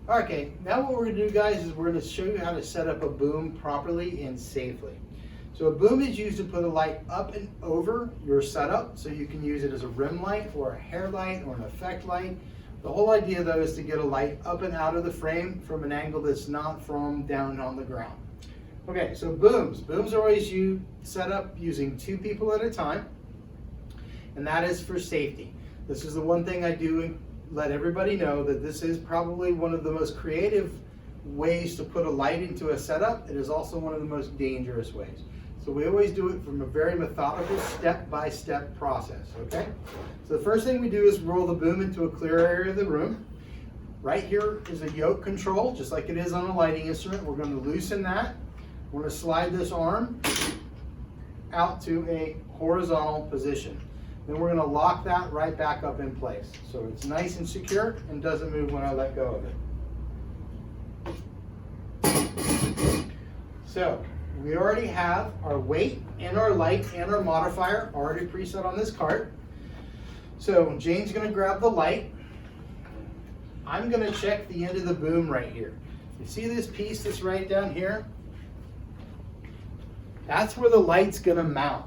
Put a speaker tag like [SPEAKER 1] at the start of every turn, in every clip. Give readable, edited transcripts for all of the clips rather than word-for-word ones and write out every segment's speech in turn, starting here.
[SPEAKER 1] Okay, now what we're going to do, guys, is we're going to show you how to set up a boom properly and safely. So a boom is used to put a light up and over your setup, so you can use it as a rim light or a hair light or an effect light. The whole idea, though, is to get a light up and out of the frame from an angle that's not from down on the ground. Okay, so booms. Booms are always set up using 2 people at a time, and that is for safety. This is the one thing I do let everybody know, that this is probably one of the most creative ways to put a light into a setup. It is also one of the most dangerous ways. So we always do it from a very methodical, step-by-step process, okay? So the first thing we do is roll the boom into a clear area of the room. Right here is a yoke control, just like it is on a lighting instrument. We're going to loosen that. We're going to slide this arm out to a horizontal position. Then we're going to lock that right back up in place, so it's nice and secure and doesn't move when I let go of it. So we already have our weight and our light and our modifier already preset on this cart. So Jane's going to grab the light. I'm going to check the end of the boom right here. You see this piece that's right down here? That's where the light's going to mount.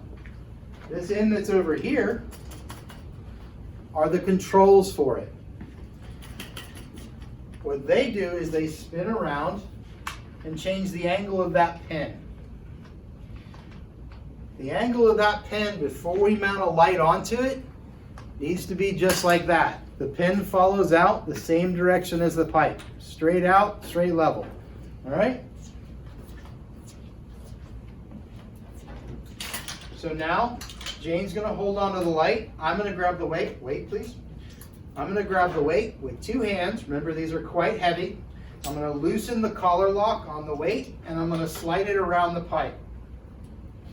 [SPEAKER 1] This end that's over here are the controls for it. What they do is they spin around and change the angle of that pin. The angle of that pin before we mount a light onto it needs to be just like that. The pin follows out the same direction as the pipe. Straight out, straight level. All right? So now, Jane's going to hold on to the light. I'm going to grab the weight. Wait, please. I'm going to grab the weight with 2 hands. Remember, these are quite heavy. I'm going to loosen the collar lock on the weight, and I'm going to slide it around the pipe.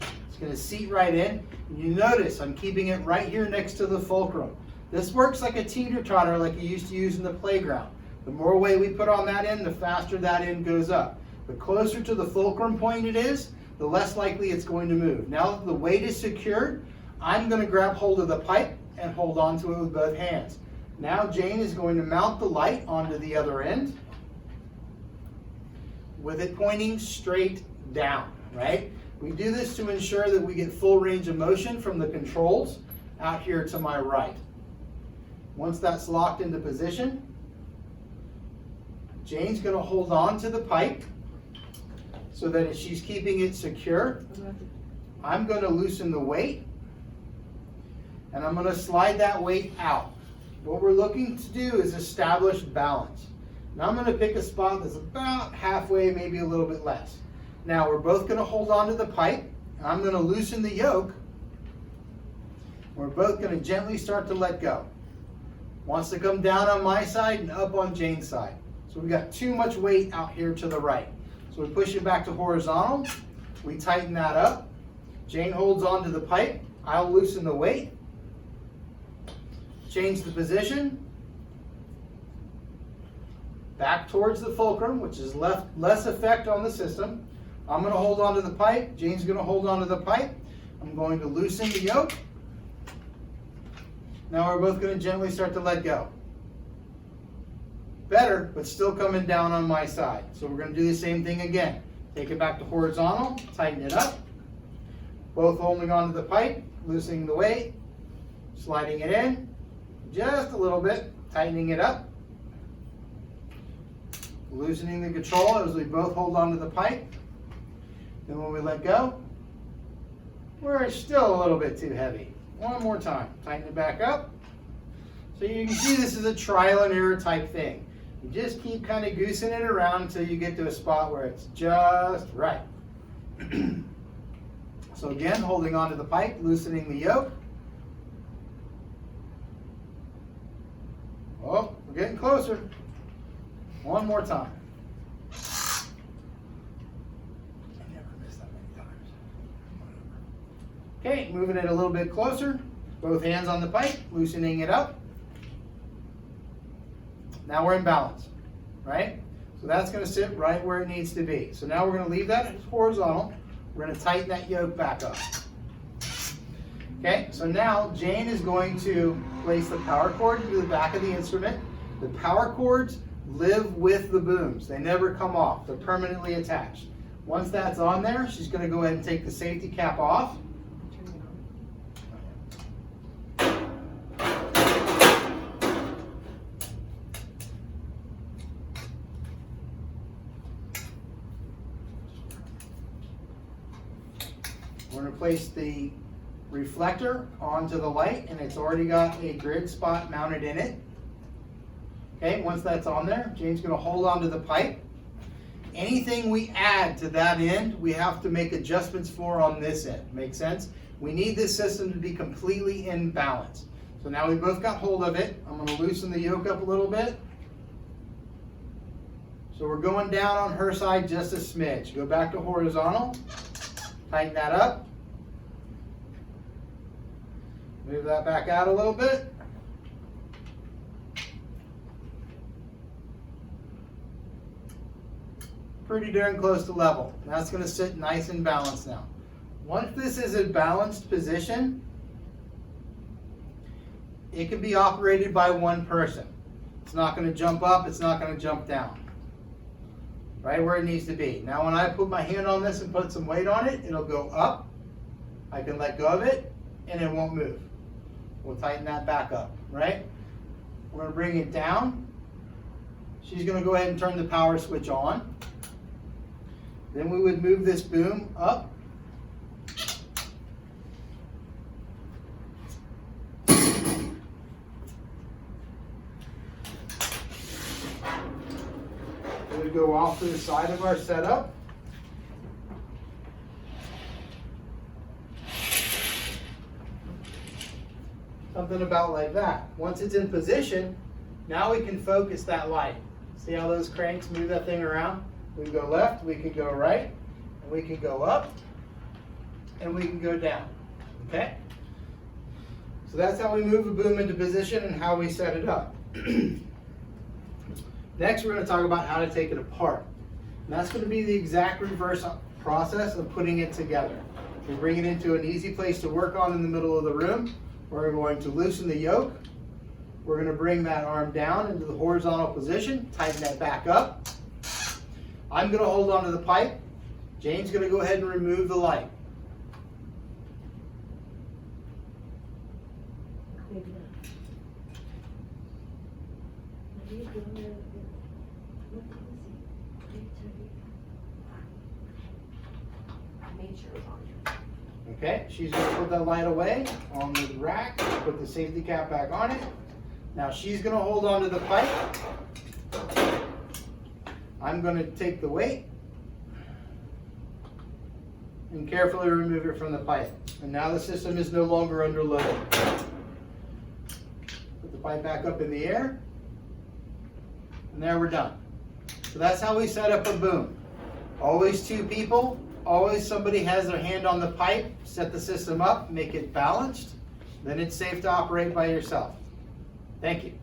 [SPEAKER 1] It's going to seat right in. You notice I'm keeping it right here next to the fulcrum. This works like a teeter-totter like you used to use in the playground. The more weight we put on that end, the faster that end goes up. The closer to the fulcrum point it is, the less likely it's going to move. Now that the weight is secured, I'm going to grab hold of the pipe and hold on to it with both hands. Now Jane is going to mount the light onto the other end with it pointing straight down, right? We do this to ensure that we get full range of motion from the controls out here to my right. Once that's locked into position, Jane's going to hold on to the pipe so that as she's keeping it secure, I'm going to loosen the weight and I'm going to slide that weight out. What we're looking to do is establish balance. Now I'm going to pick a spot that's about halfway, maybe a little bit less. Now we're both going to hold on to the pipe. I'm going to loosen the yoke. We're both going to gently start to let go. Wants to come down on my side and up on Jane's side. So we've got too much weight out here to the right. So we push it back to horizontal. We tighten that up. Jane holds on to the pipe. I'll loosen the weight. Change the position. Back towards the fulcrum, which is less effect on the system. I'm going to hold on to the pipe. Jane's going to hold on to the pipe. I'm going to loosen the yoke. Now we're both going to gently start to let go. Better, but still coming down on my side. So we're going to do the same thing again. Take it back to horizontal, tighten it up. Both holding on to the pipe, loosening the weight, sliding it in, just a little bit, tightening it up. Loosening the control as we both hold on to the pipe. Then when we let go, we're still a little bit too heavy. One more time, tighten it back up. So you can see this is a trial and error type thing. You just keep kind of goosing it around until you get to a spot where it's just right. So again, holding on to the pipe, loosening the yoke. Oh, we're getting closer. One more time. I never miss that many times. Okay, moving it a little bit closer. Both hands on the pipe, loosening it up. Now we're in balance, right? So that's going to sit right where it needs to be. So now we're going to leave that horizontal. We're going to tighten that yoke back up. Okay, so now Jane is going to place the power cord into the back of the instrument. The power cords live with the booms. They never come off. They're permanently attached. Once that's on there, she's going to go ahead and take the safety cap off. We're going to place the reflector onto the light, and it's already got a grid spot mounted in it. Okay, once that's on there, Jane's going to hold onto the pipe. Anything we add to that end, we have to make adjustments for on this end. Make sense? We need this system to be completely in balance. So now we both got hold of it. I'm going to loosen the yoke up a little bit. So we're going down on her side just a smidge. Go back to horizontal. Tighten that up. Move that back out a little bit. Pretty darn close to level. That's going to sit nice and balanced now. Once this is in balanced position, it can be operated by one person. It's not going to jump up, it's not going to jump down. Right where it needs to be. Now when I put my hand on this and put some weight on it, it'll go up. I can let go of it and it won't move. We'll tighten that back up, right? We're going to bring it down. She's going to go ahead and turn the power switch on. Then we would move this boom up. It would go off to the side of our setup. Something about like that. Once it's in position, now we can focus that light. See how those cranks move that thing around? We can go left, we can go right, and we can go up, and we can go down, okay? So that's how we move a boom into position and how we set it up. Next, we're going to talk about how to take it apart. And that's going to be the exact reverse process of putting it together. We bring it into an easy place to work on in the middle of the room. We're going to loosen the yoke. We're going to bring that arm down into the horizontal position, tighten that back up. I'm going to hold onto the pipe. Jane's going to go ahead and remove the light. Okay, she's going to put that light away on the rack, put the safety cap back on it. Now she's going to hold onto the pipe. I'm going to take the weight and carefully remove it from the pipe. And now the system is no longer under load. Put the pipe back up in the air. And there we're done. So that's how we set up a boom. Always two people. Always somebody has their hand on the pipe. Set the system up, make it balanced. Then it's safe to operate by yourself. Thank you.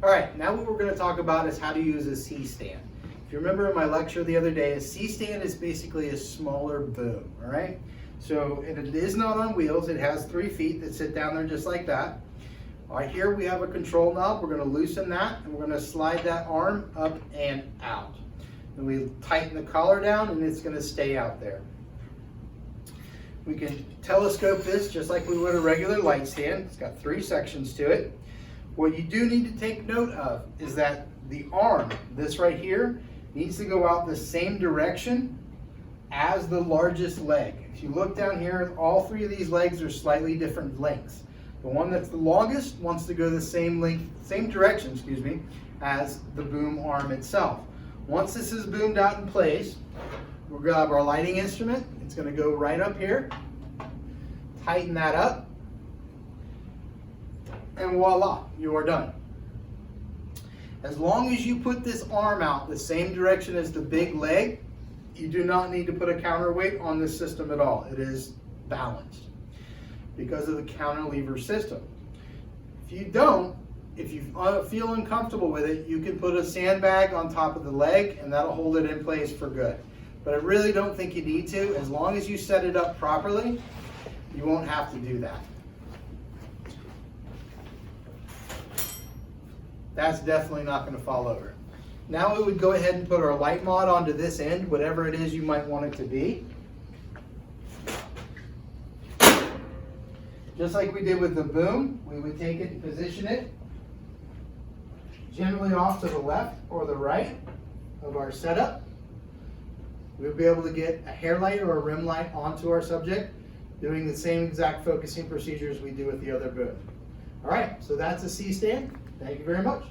[SPEAKER 1] All right, now what we're going to talk about is how to use a C-stand. If you remember in my lecture the other day, a C-stand is basically a smaller boom, all right? So it is not on wheels. It has 3 feet that sit down there just like that. All right, here we have a control knob. We're going to loosen that, and we're going to slide that arm up and out. And we tighten the collar down, and it's going to stay out there. We can telescope this just like we would a regular light stand. It's got 3 sections to it. What you do need to take note of is that the arm, this right here, needs to go out the same direction as the largest leg. If you look down here, all 3 of these legs are slightly different lengths. The one that's the longest wants to go the same length, same direction, excuse me, as the boom arm itself. Once this is boomed out in place, we'll grab our lighting instrument. It's going to go right up here. Tighten that up. And voila, you are done. As long as you put this arm out the same direction as the big leg, you do not need to put a counterweight on this system at all. It is balanced because of the counterlever system. If you don't, if you feel uncomfortable with it, you can put a sandbag on top of the leg and that'll hold it in place for good. But I really don't think you need to. As long as you set it up properly, you won't have to do that. That's definitely not going to fall over. Now we would go ahead and put our light mod onto this end, whatever it is you might want it to be. Just like we did with the boom, we would take it and position it generally off to the left or the right of our setup. We'll be able to get a hair light or a rim light onto our subject, doing the same exact focusing procedures we do with the other boom. All right, so that's a C-stand. Thank you very much.